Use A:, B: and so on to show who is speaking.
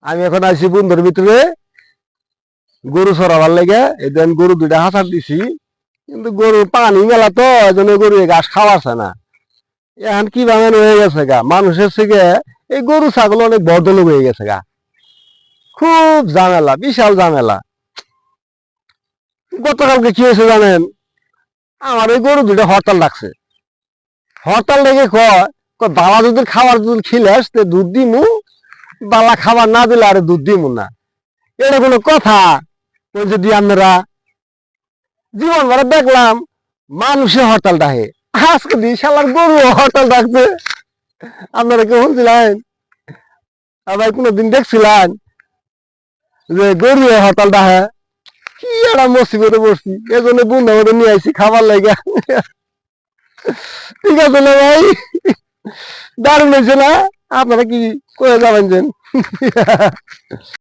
A: আমি এখন আইছি বন্ধুর ভিতরে গরু সরাবার লেগে এদিন গরু দুইটা হাসার দিছি কিন্তু গরু পানি মেলা তো এজন্য গরু ঘাস খাওয়াছে না। এখন কি বাঙান হয়ে গেছে গা মানুষের থেকে এই গরু ছাগল অনেক বদল হয়ে গেছে গা। খুব ঝামেলা, বিশাল ঝামেলা। গতকালকে কি হয়েছে জানেন? আমার এই গরু দুইটা হরতাল ডাকছে। হরতাল ডেকে কয় বালা দুধের খাবার দুধ খিলে আসতে দুধ দিমু, বালা খাবার না দিলে আরে দুধ দিমু না। এটা কোনো কথা? ওই যদি আপনারা জীবন ভরে দেখলাম মানুষে হরতাল ডাকে, আজকে দিয়ে শালার গরু হরতাল ডাকছে। আপনারা কেউ শুনছিলেন? আবার কোনোদিন দেখছিলেন যে গরু হরতাল ডাকে? কি একটা মুসিবতে পড়ছি, এজন্য বন্ধু আমাদের নিয়ে আইছি খাবার লাগা। ঠিক আছে না ভাই? দারুণ হয়েছে না? আপনারা কি করে যাবেন?